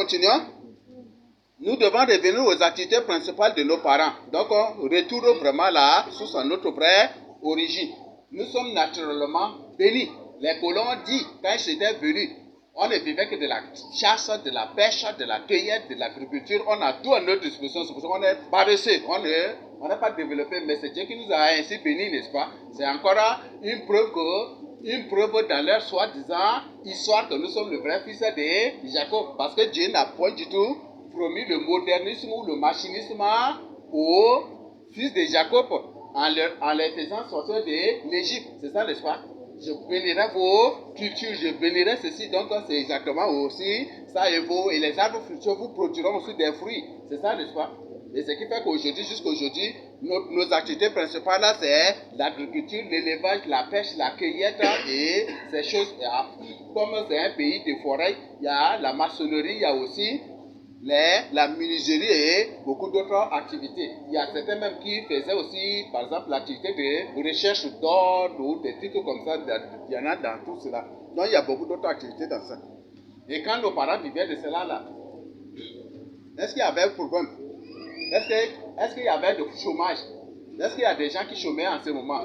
continuons. Nous devons revenir aux activités principales de nos parents. Donc, on retourne vraiment là, sous notre vraie origine. Nous sommes naturellement bénis. Les colons ont dit, quand ils étaient venus, on ne vivait que de la chasse, de la pêche, de la cueillette, de l'agriculture. On a tout à notre disposition. C'est pour ça qu'on est paresseux. On n'a pas développé. Mais c'est Dieu qui nous a ainsi bénis, n'est-ce pas? C'est encore une preuve dans leur soi-disant histoire que nous sommes le vrai fils de Jacob. Parce que Dieu n'a point du tout promis le modernisme ou le machinisme aux fils de Jacob en les faisant sortir de l'Égypte. C'est ça, n'est-ce pas? Je bénirai vos cultures, je bénirai ceci. Donc, c'est exactement aussi ça et les arbres fruitiers vous produiront aussi des fruits. C'est ça, n'est-ce pas? Et ce qui fait qu'aujourd'hui, jusqu'à aujourd'hui, nos activités principales, là, c'est l'agriculture, l'élevage, la pêche, la cueillette et ces choses. Comme c'est un pays de forêt, il y a la maçonnerie, il y a aussi la menuiserie et beaucoup d'autres activités. Il y a certains même qui faisaient aussi, par exemple, l'activité de recherche d'or ou des trucs comme ça. Il y en a dans tout cela. Donc, il y a beaucoup d'autres activités dans ça. Et quand nos parents vivaient de cela, là, est-ce qu'il y avait un problème? Est-ce qu'il y avait du chômage? Est-ce qu'il y a des gens qui chômaient en ce moment?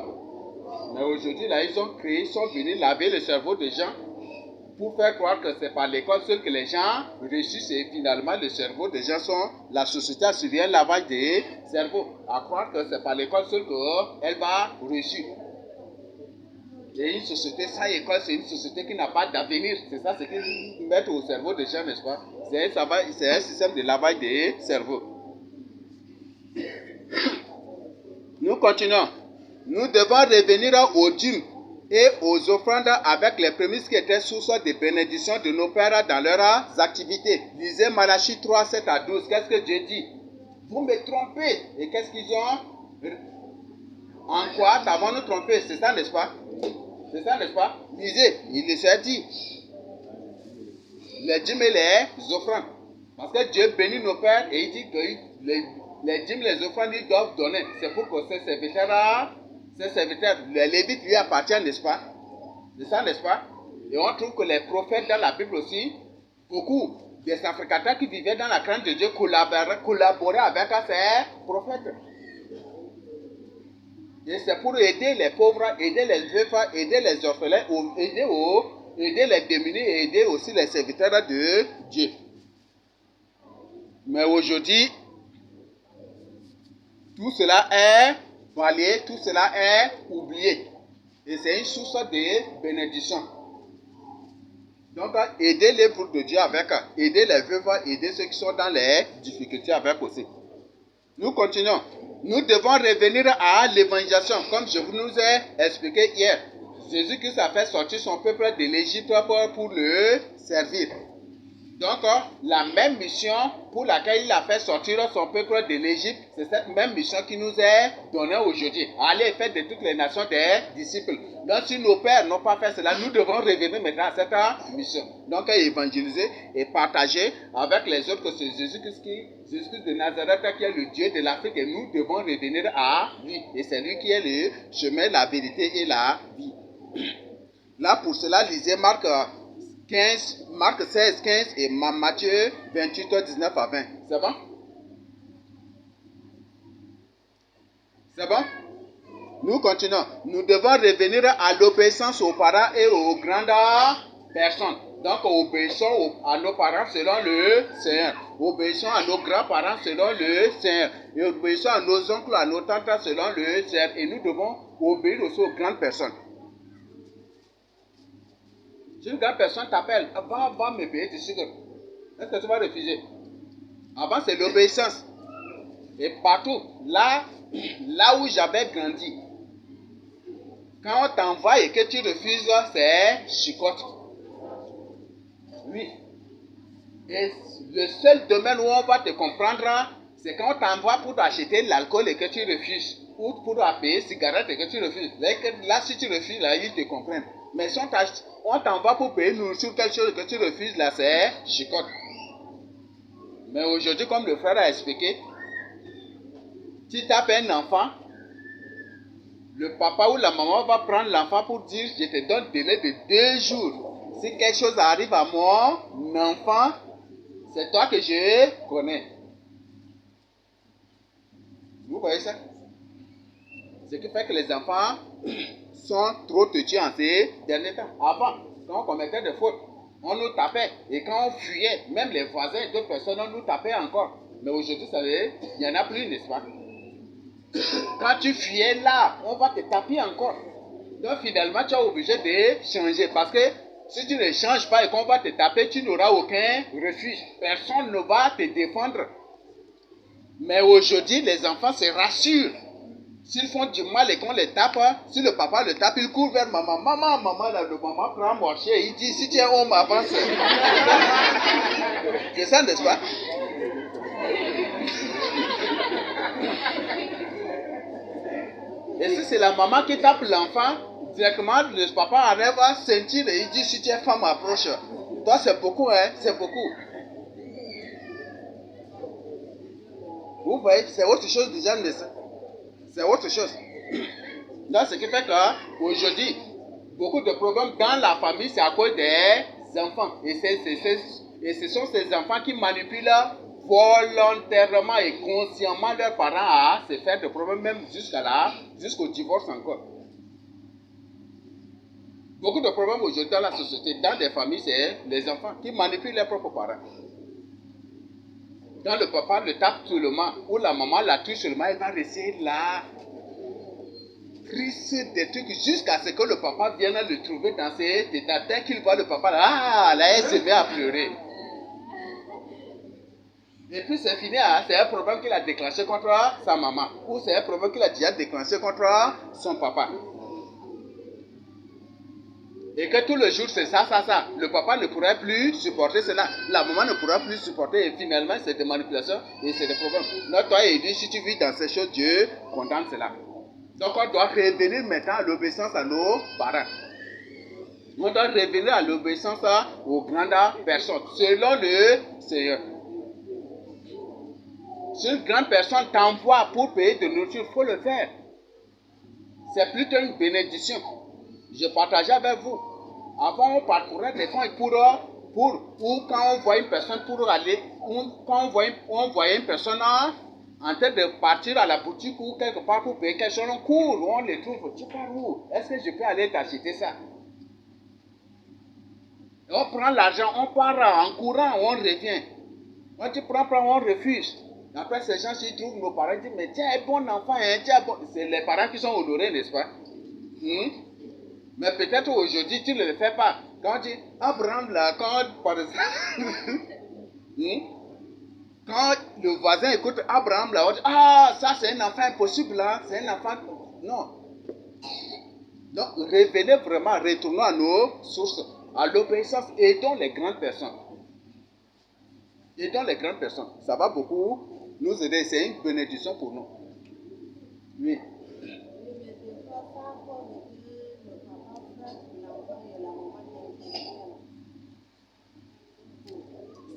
Mais aujourd'hui, là, ils sont venus laver le cerveau des gens pour faire croire que c'est par l'école seule que les gens réussissent et finalement le cerveau des gens sont la société a suivi un lavage des cerveaux. À croire que c'est par l'école seule qu'elle va réussir. Et une société sans école, c'est une société qui n'a pas d'avenir. C'est ça ce qu'ils mettent au cerveau des gens, n'est-ce pas? C'est un système de lavage des cerveaux. Nous continuons. Nous devons revenir aux dîmes et aux offrandes avec les prémices qui étaient source de bénédiction de nos pères dans leurs activités. Lisez Malachie 3, 7 à 12. Qu'est-ce que Dieu dit? Vous me trompez. Et qu'est-ce qu'ils ont? En quoi t'avons-nous trompé? C'est ça, n'est-ce pas? C'est ça, n'est-ce pas? Lisez, il les a dit. Les dîmes et les offrandes. Parce que Dieu bénit nos pères et il dit que les dîmes, les offrandes, ils doivent donner. C'est pour que ces serviteurs, les Lévites lui appartiennent, n'est-ce pas? C'est ça, n'est-ce pas? Et on trouve que les prophètes dans la Bible aussi, beaucoup des Africains qui vivaient dans la crainte de Dieu collaboraient avec ces prophètes. Et c'est pour aider les pauvres, aider les veufs, aider les orphelins, aider les démunis et aider aussi les serviteurs de Dieu. Mais aujourd'hui, tout cela est balayé, tout cela est oublié. Et c'est une source de bénédiction. Donc, aider les pauvres de Dieu avec, aider les veuves, aider ceux qui sont dans les difficultés avec aussi. Nous continuons. Nous devons revenir à l'évangélisation, comme je vous ai expliqué hier. Jésus-Christ a fait sortir son peuple de l'Égypte pour le servir. Donc, la même mission pour laquelle il a fait sortir son peuple de l'Égypte, c'est cette même mission qui nous est donnée aujourd'hui. Allez faire de toutes les nations des disciples. Donc, si nos pères n'ont pas fait cela, nous devons revenir maintenant à cette mission. Donc, évangéliser et partager avec les autres que c'est Jésus-Christ de Nazareth qui est le Dieu de l'Afrique et nous devons revenir à lui. Et c'est lui qui est le chemin, la vérité et la vie. Là, pour cela, lisez Marc 16, 15 et Matthieu 28, 19 à 20. C'est bon? C'est bon? Nous continuons. Nous devons revenir à l'obéissance aux parents et aux grandes personnes. Donc, obéissons à nos parents selon le Seigneur. Obéissons à nos grands-parents selon le Seigneur. Et obéissons à nos oncles, à nos tantes selon le Seigneur. Et nous devons obéir aussi aux grandes personnes. Si une grande personne t'appelle, va me payer tes sucres. Est-ce que tu vas refuser? Avant, c'est l'obéissance. Et partout, là où j'avais grandi, quand on t'envoie et que tu refuses, c'est chicotte. Oui. Et le seul domaine où on va te comprendre, c'est quand on t'envoie pour acheter l'alcool et que tu refuses. Ou pour payer cigarette et que tu refuses. Là, si tu refuses, là, ils te comprennent. Mais si on t'envoie pour payer nourriture quelque chose que tu refuses, là, c'est chicotte. Mais aujourd'hui, comme le frère a expliqué, tu tapes un enfant, le papa ou la maman va prendre l'enfant pour dire, je te donne délai de 2 jours. Si quelque chose arrive à mon enfant, C'est toi que je connais. Vous voyez ça? Ce qui fait que les enfants sont trop têtus en ces derniers temps. Avant, quand on commettait des fautes, on nous tapait. Et quand on fuyait, même les voisins et d'autres personnes, on nous tapait encore. Mais aujourd'hui, vous savez, il n'y en a plus, n'est-ce pas? Quand tu fuyais là, on va te taper encore. Donc finalement, tu es obligé de changer. Parce que si tu ne changes pas et qu'on va te taper, tu n'auras aucun refuge. Personne ne va te défendre. Mais aujourd'hui, les enfants se rassurent. S'ils font du mal et qu'on les tape, si le papa le tape, il court vers maman. Maman, là, le maman prend un mortier et il dit, si tu es homme, avance. C'est ça, n'est-ce pas? Et si c'est la maman qui tape l'enfant, directement, le papa arrive à sentir et il dit, si tu es femme, approche. Toi, c'est beaucoup, hein, c'est beaucoup. Vous voyez, c'est autre chose déjà, mais c'est autre chose. Donc, ce qui fait qu'aujourd'hui, beaucoup de problèmes dans la famille, c'est à cause des enfants. Et ce sont ces enfants qui manipulent volontairement et consciemment leurs parents à se faire des problèmes, même jusqu'au divorce encore. Beaucoup de problèmes aujourd'hui dans la société, dans des familles, c'est les enfants qui manipulent leurs propres parents. Quand le papa le tape seulement, ou la maman la tue seulement, elle va rester là, triste des trucs, jusqu'à ce que le papa vienne le trouver dans cet état. Dès qu'il voit le papa, là, elle se met à pleurer. Et puis c'est fini, hein? C'est un problème qu'il a déclenché contre sa maman, ou c'est un problème qu'il a déjà déclenché contre son papa. Et que tout le jour c'est ça. Le papa ne pourrait plus supporter cela. La maman ne pourra plus supporter. Et finalement, c'est des manipulations et c'est des problèmes. Donc, toi, il dit, si tu vis dans ces choses, Dieu condamne cela. Donc, on doit revenir maintenant à l'obéissance à nos parents. On doit revenir à l'obéissance aux grandes personnes, selon le Seigneur. Si une grande personne t'envoie pour payer de nourriture, il faut le faire. C'est plutôt une bénédiction. Je partageais avec vous. Avant, on parcourait des fonds ou quand on voyait une personne pour aller, quand on voyait une personne en train de partir à la boutique ou quelque part pour payer quelque chose, on court, on les trouve. Tu pars où? Est-ce que je peux aller t'acheter ça? Et on prend l'argent, on part en courant, on revient. On dit prends, on refuse. Après, ces gens, s'ils trouvent nos parents, ils disent, mais tu es un bon enfant, hein, tu es bon. C'est les parents qui sont honorés, n'est-ce pas? Mais peut-être aujourd'hui, tu ne le fais pas. Quand on dit, Abraham, là, par exemple, quand le voisin écoute Abraham, là, on dit, ça c'est un enfant impossible, hein, c'est un enfant... Non. Donc, revenez vraiment, retournons à nos sources, à l'obéissance, aidons les grandes personnes. Aidons les grandes personnes. Ça va beaucoup nous aider, c'est une bénédiction pour nous. Oui.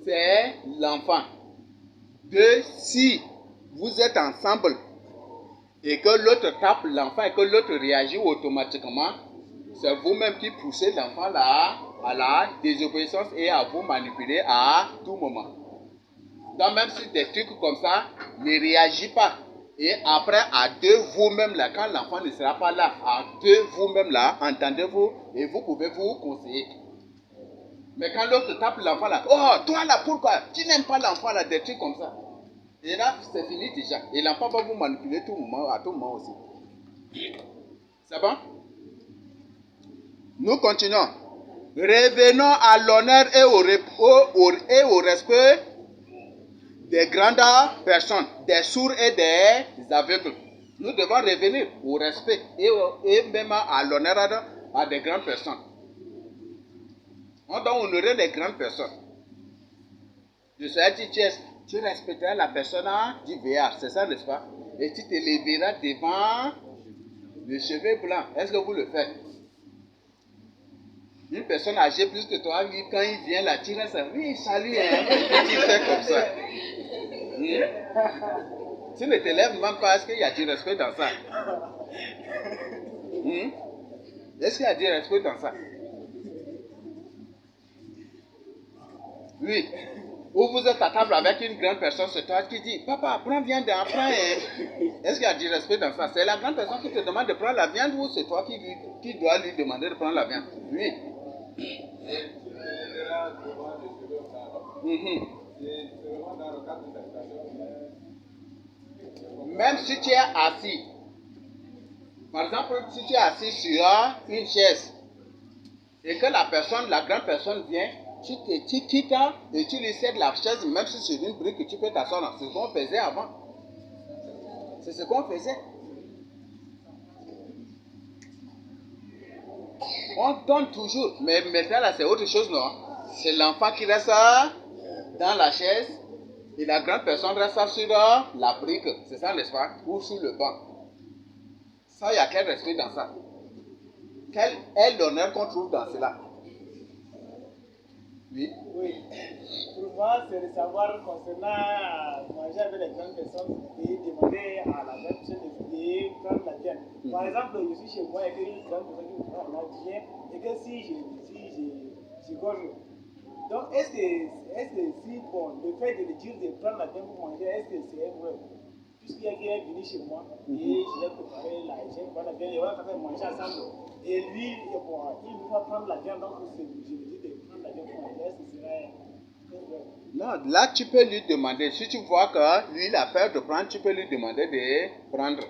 C'est l'enfant. Si vous êtes ensemble et que l'autre tape l'enfant et que l'autre réagit automatiquement, c'est vous-même qui poussez l'enfant là à la désobéissance et à vous manipuler à tout moment. Donc même si des trucs comme ça ne réagissent pas, et après à deux vous-même là, quand l'enfant ne sera pas là, à deux vous-même là, entendez-vous et vous pouvez vous conseiller. Mais quand l'autre tape l'enfant là, toi là pourquoi? Tu n'aimes pas l'enfant là, des trucs comme ça. Et là c'est fini déjà. Et l'enfant va vous manipuler tout moment, à tout moment aussi. C'est bon? Nous continuons. Revenons à l'honneur et au respect des grandes personnes, des sourds et des aveugles. Nous devons revenir au respect et même à l'honneur à des grandes personnes. On doit honorer les grandes personnes. Je sais dit, tu respecteras la personne du vieillard, c'est ça, n'est-ce pas? Et tu te lèveras devant le cheveu blanc. Est-ce que vous le faites? Une personne âgée plus que toi, quand il vient là, tu restes, oui, salut, hein, tu fais comme ça. Tu ne te lèves même pas, est-ce qu'il y a du respect dans ça? Est-ce qu'il y a du respect dans ça? Oui. Ou vous êtes à table avec une grande personne, c'est toi qui dis, papa, prends viande, prends. Est-ce qu'il y a du respect dans ça? C'est la grande personne qui te demande de prendre la viande ou c'est toi qui dois lui demander de prendre la viande? Oui. Même si tu es assis, par exemple, si tu es assis sur une chaise et que la grande personne vient, tu quittes et tu lui cèdes la chaise, même si c'est une brique que tu peux t'asseoir. C'est ce qu'on faisait avant. C'est ce qu'on faisait. On donne toujours. Mais maintenant, là, c'est autre chose, non? C'est l'enfant qui reste dans la chaise et la grande personne reste sur la brique. C'est ça, n'est-ce pas? Ou sur le banc. Ça, il y a quel respect dans ça? Quel est l'honneur qu'on trouve dans cela? Oui. Oui. Pour moi, c'est de savoir concernant manger avec les grandes personnes et demander à la grande personne de prendre la viande. Par exemple, je suis chez moi et que une grande personne qui prend la viande et que si gorge. Donc, est-ce que si, bon, le fait de dire de prendre la viande pour manger, est-ce que c'est vrai? Puisqu'il y a quelqu'un qui est venu chez moi et je l'ai préparé là, j'ai préparé la viande et on va faire manger ensemble. Et lui, bon, il va prendre la viande, donc je lui dis de prendre la viande pour manger, est-ce que c'est vrai? Non, là tu peux lui demander, si tu vois que lui il a peur de prendre, tu peux lui demander de prendre.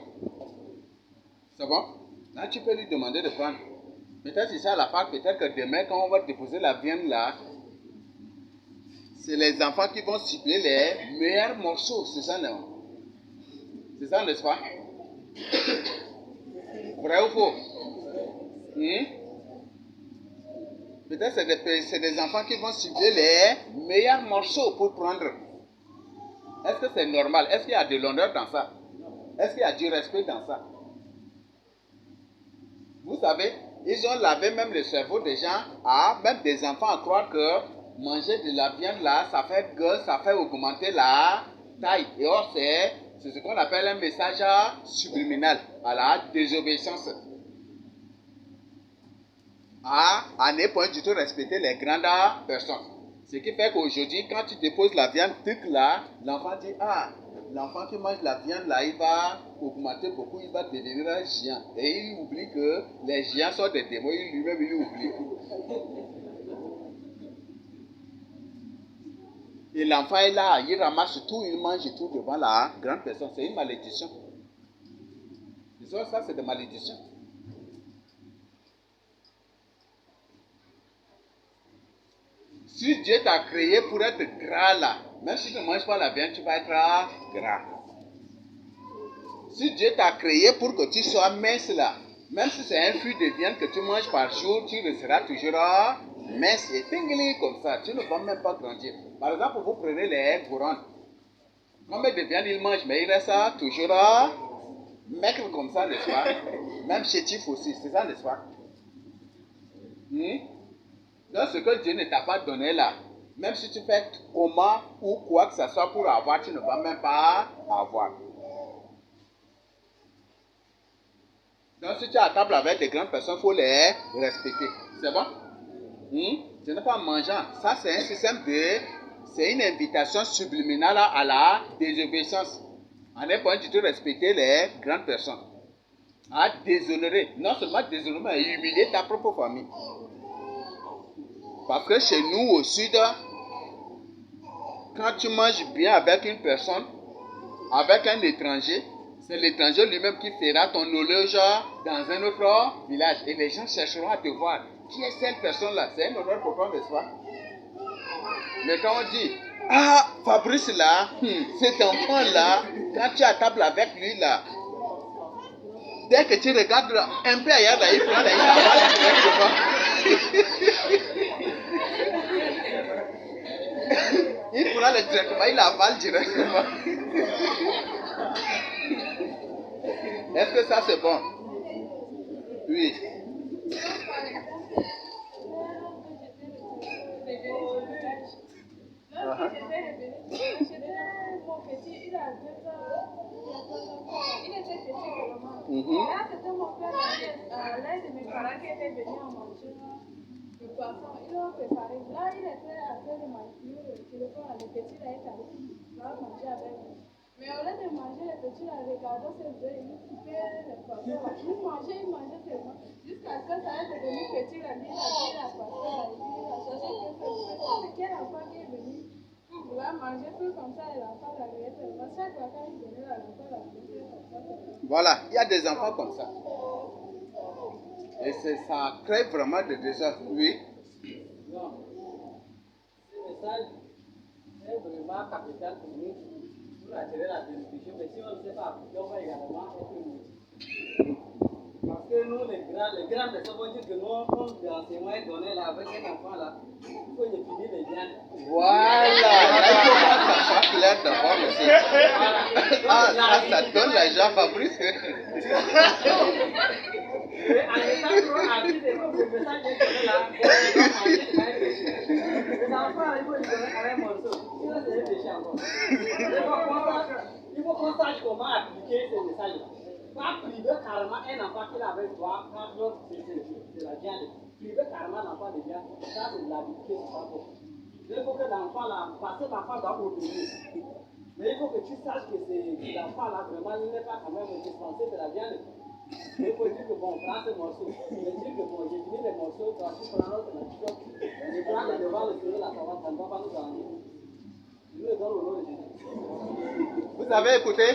C'est bon? Là tu peux lui demander de prendre. Peut-être c'est ça la part, peut-être que demain quand on va déposer la viande là, c'est les enfants qui vont cibler les meilleurs morceaux, c'est ça non? C'est ça n'est-ce pas? Vrai ou faux? Peut-être c'est des enfants qui vont cibler les meilleurs morceaux pour prendre. Est-ce que c'est normal? Est-ce qu'il y a de l'honneur dans ça? Est-ce qu'il y a du respect dans ça? Vous savez, ils ont lavé même le cerveau des gens, même des enfants, à croire que manger de la viande là, ça fait augmenter la taille. Et or, c'est ce qu'on appelle un message subliminal à la désobéissance. À ne point du tout respecter les grandes personnes. Ce qui fait qu'aujourd'hui, quand tu déposes la viande là, l'enfant dit, l'enfant qui mange la viande là, il va augmenter beaucoup, il va devenir un géant. Et il oublie que les géants sont des démons, lui-même il oublie. Et l'enfant est là, il ramasse tout, il mange tout devant la grande personne. C'est une malédiction. Ça, c'est des malédictions. Si Dieu t'a créé pour être gras là, même si tu ne manges pas la viande, tu vas être gras. Si Dieu t'a créé pour que tu sois mince là, même si c'est un fruit de viande que tu manges par jour, tu resteras toujours mince et tingli comme ça. Tu ne vas même pas grandir. Par exemple, vous prenez les couronnes. Combien de viande il mange, mais il reste toujours maigre comme ça, n'est-ce pas? Même chétif aussi, c'est ça, n'est-ce pas? Donc ce que Dieu ne t'a pas donné là, même si tu fais comment ou quoi que ce soit pour avoir, tu ne vas même pas avoir. Donc si tu es à table avec des grandes personnes, il faut les respecter. C'est bon? Ce n'est pas en mangeant. Ça c'est un système c'est une invitation subliminale à la désobéissance. En n'est pas du tout respecter les grandes personnes. À déshonorer. Non seulement déshonorer, mais humilier ta propre famille. Parce que chez nous au sud, quand tu manges bien avec une personne, avec un étranger, c'est l'étranger lui-même qui fera ton horloge dans un autre village. Et les gens chercheront à te voir. Qui est cette personne-là? C'est un honneur pour toi, n'est-ce pas? Mais quand on dit, Fabrice là, cet enfant-là, quand tu es à table avec lui là, dès que tu regardes un peu ailleurs, là, il prend il prend le directement, il avale directement. Est-ce que ça c'est bon? Oui. Lorsque j'étais revenu, j'étais mon petit, il a 2 ans, il était petit vraiment. Là, c'était mon père, l'un de mes parents qui était venu à manger le poisson, ils l'ont préparé. Là, il était en train de manger le téléphone, le petit là est arrivé, il va manger avec lui. Mais au lieu de manger, le petit là regardant ses yeux, il coupait le poisson. Il mangeait seulement. Jusqu'à ce que ça ait devenu petit, là, lui, il a pris la poisson, là, il a cherché c'est quel enfant qui est venu pour vouloir manger tout comme ça, et l'enfant là, il est seulement. Chaque fois quand il venait là, l'enfant là, il était comme ça. Voilà, il y a des enfants comme ça. Et ça crée vraiment des désastres. Oui. Non. Ce message est vraiment capital pour nous, pour attirer la discussion. Mais si on ne sait pas appliquer, on va également être motivé. Parce que nous, les grands personnes vont dire que nous, comme l'enseignement est donné là, avec cet enfant-là, il faut définir les biens. Voilà, là, il faut que ça soit clair d'abord aussi. Ah, ça donne l'argent, Fabrice. Et en étant trop rapide, comme le message est donné là, les enfants, il faut lui donner un morceau. Sinon, c'est un péché encore. Il faut qu'on sache comment appliquer ces messages-là. Pas priver carrément un enfant qu'il avait droit, quand l'autre c'est la viande. Priver carrément l'enfant de viande, ça c'est de l'habitude, c'est pas bon. Il faut que l'enfant là, parce que l'enfant doit obéir. Mais il faut que tu saches que l'enfant là, vraiment, il n'est pas quand même dispensé de la viande. Il faut dire que bon, prends ce morceau. Il dit que bon, j'ai fini les morceaux, quand tu prends l'autre, je prends le devant le Seigneur, la parole, ça ne va pas nous arranger. Je le donne au nom de Jésus. Vous avez écouté?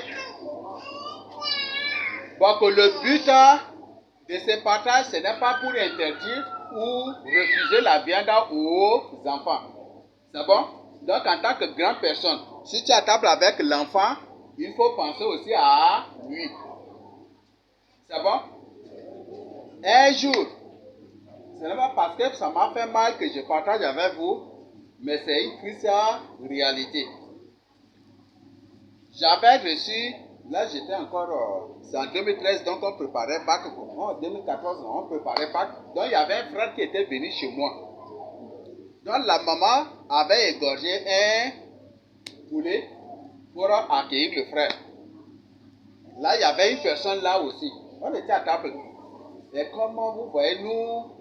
Bon, que le but de ce partage, ce n'est pas pour interdire ou refuser la viande aux enfants. C'est bon? Donc, en tant que grande personne, si tu es à table avec l'enfant, il faut penser aussi à lui. C'est bon? Un jour, ce n'est pas parce que ça m'a fait mal que je partage avec vous, mais c'est une triste réalité. J'avais reçu, là j'étais encore, c'est en 2013, donc on préparait Pâques, en 2014 on préparait Pâques, donc il y avait un frère qui était venu chez moi. Donc la maman avait égorgé un poulet pour accueillir le frère. Là il y avait une personne là aussi, on était à table. Et comment vous voyez, nous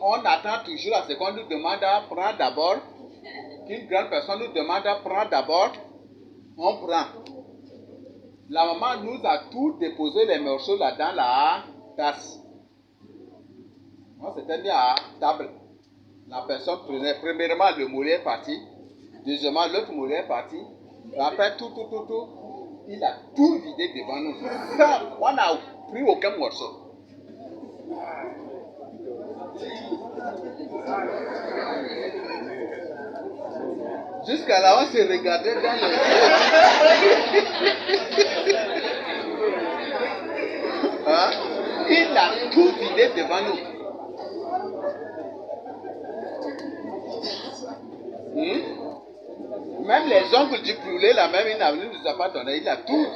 on attend toujours à ce qu'on nous demande à prendre d'abord. Qu'une grande personne nous demande à prendre d'abord, on prend. La maman nous a tout déposé les morceaux là dans la tasse. On s'était mis à table. La personne prenait premièrement le moulet est parti, deuxièmement l'autre moulet est parti, après tout, il a tout vidé devant nous. Ça, on n'a pris aucun morceau. Jusqu'à là, on se regardait dans les yeux. Hein? Il a tout vidé devant nous. Même les ongles du poulet, là, même il ne nous a pas donné. Il a tout.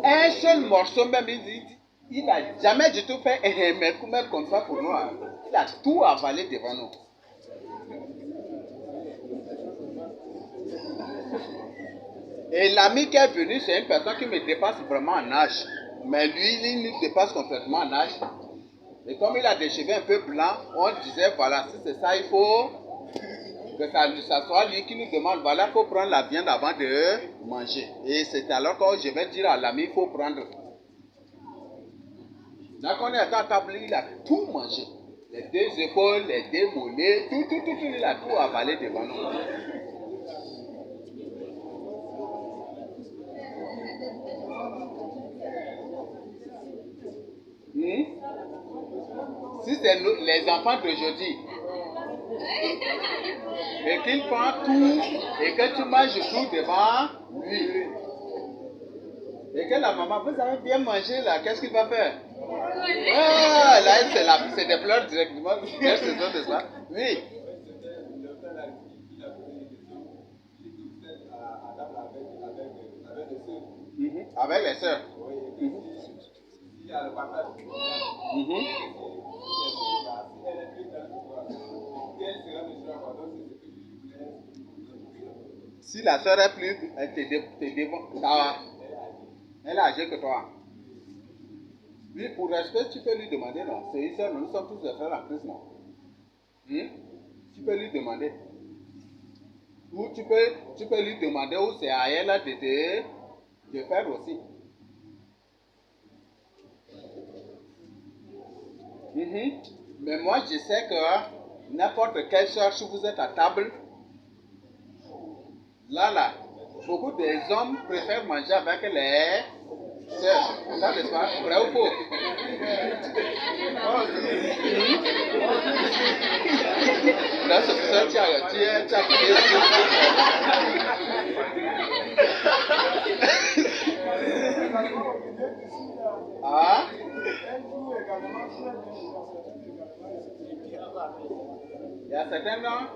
Un seul morceau, même, il n'a jamais du tout fait un même comme ça pour nous. Il a tout avalé devant nous. Et l'ami qui est venu, c'est une personne qui me dépasse vraiment en âge. Mais lui, il nous dépasse complètement en âge. Et comme il a des cheveux un peu blancs, on disait, voilà, si c'est ça, il faut que ça soit lui qui nous demande, voilà, il faut prendre la viande avant de manger. Et c'est alors que je vais dire à l'ami, il faut prendre. Donc on est à la table, il a tout mangé. Les deux épaules, les deux mollets, tout, il a tout avalé devant nous. Si c'est les enfants d'aujourd'hui, et qu'il prend tout, et que tu manges tout devant lui, et que la maman, vous avez bien mangé là, qu'est-ce qu'il va faire? Ah, là, c'est des pleurs directement. Quelle saison de ça? Oui. Avec les sœurs. Si la sœur est plus, elle te dévore. Elle est âgée que toi. Oui, pour respect, tu peux lui demander, non. C'est une seule, nous sommes tous des frères en Christ, non. Tu peux lui demander. Ou tu peux lui demander où c'est à elle de faire aussi. Mais moi, je sais que n'importe quelle soeur, si vous êtes à table, là, beaucoup des hommes préfèrent manger avec les sœurs. Ça, n'est-ce pas? Vrai ou faux? Là, c'est pour ça que tu as Ah? Il y a certains noms?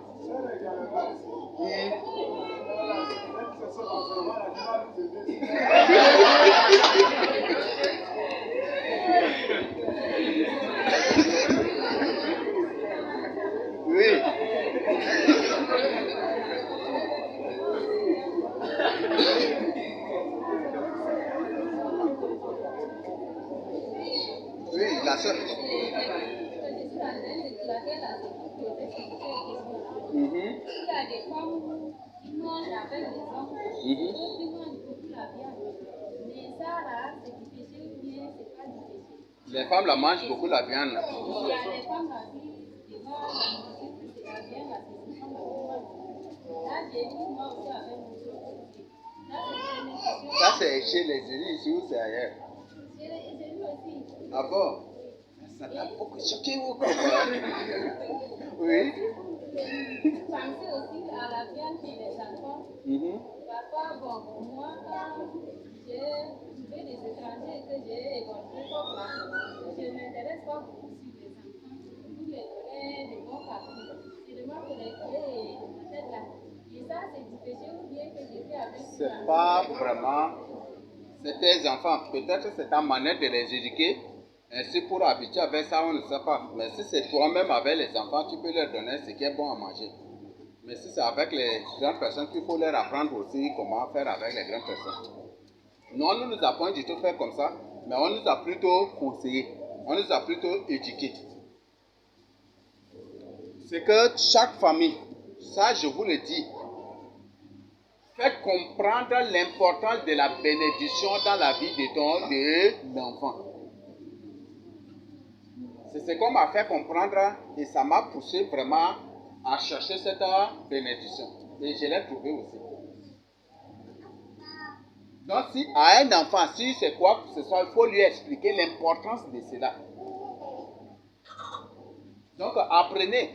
Oui. Oui, la soeur. Il y a des femmes qui mangent avec les hommes, d'autres qui mangent beaucoup la viande. Mais ça, là, c'est du péché ou bien c'est pas du péché. Les femmes la mangent beaucoup la viande. Il y a des femmes là qui vont manger plus de la viande, là, c'est des femmes là qui mangent. Là, j'ai dit, moi aussi, avec mon soeur. Ça, c'est chez les élus ici ou c'est ailleurs? J'ai lu aussi. Ah bon? Ça t'a beaucoup choqué ou quoi? Oui. Pensez aussi à la viande chez les enfants. Parfois, bon, pour moi, quand j'ai trouvé des étrangers que j'ai évolué comme là, je ne m'intéresse pas beaucoup sur les enfants, pour les donner des bons papiers. C'est seulement pour les créer peut-être là. Et ça, c'est du péché ou bien que j'ai fait avec C'est pas vraiment. C'est tes enfants. Peut-être c'est ta manière de les éduquer. Ainsi pour habituer avec ça, on ne sait pas. Mais si c'est toi-même avec les enfants, tu peux leur donner ce qui est bon à manger. Mais si c'est avec les grandes personnes, il faut leur apprendre aussi comment faire avec les grandes personnes. Nous, on ne nous a pas du tout fait comme ça, mais on nous a plutôt conseillé. On nous a plutôt éduqués. C'est que chaque famille, ça je vous le dis, faites comprendre l'importance de la bénédiction dans la vie de l'enfant. C'est ce qu'on m'a fait comprendre et ça m'a poussé vraiment à chercher cette bénédiction. Et je l'ai trouvé aussi. Donc si à un enfant, si c'est quoi que ce soit, il faut lui expliquer l'importance de cela. Donc apprenez,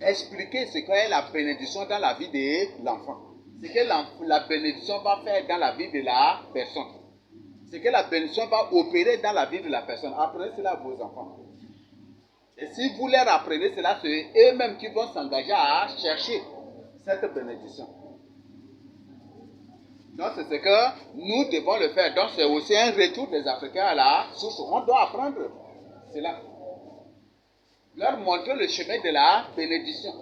expliquez ce qu'est la bénédiction dans la vie de l'enfant. Ce que la bénédiction va faire dans la vie de la personne. Ce que la bénédiction va opérer dans la vie de la personne. Apprenez cela à vos enfants. Et si vous leur apprenez cela, c'est eux-mêmes qui vont s'engager à chercher cette bénédiction. Donc c'est ce que nous devons le faire. Donc c'est aussi un retour des Africains à la source. On doit apprendre cela. Leur montrer le chemin de la bénédiction.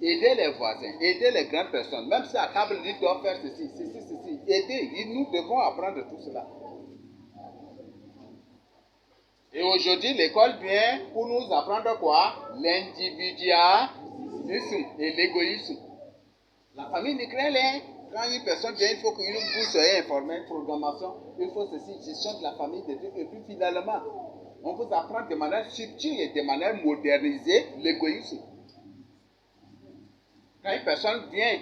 Aider les voisins, aider les grandes personnes. Même si à table, ils doivent faire ceci. Aider, nous devons apprendre tout cela. Et aujourd'hui, l'école vient pour nous apprendre quoi? L'individualisme et l'égoïsme. La famille nucléaire, quand une personne vient, il faut que vous soyez informé, programmation, il faut ceci, gestion de la famille, et puis finalement, on vous apprend de manière subtile et de manière modernisée l'égoïsme. Quand une personne vient,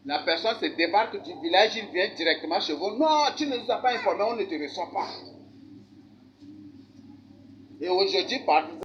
la personne se débarque du village, il vient directement chez vous. Non, tu ne nous as pas informé, on ne te reçoit pas. Et aujourd'hui, par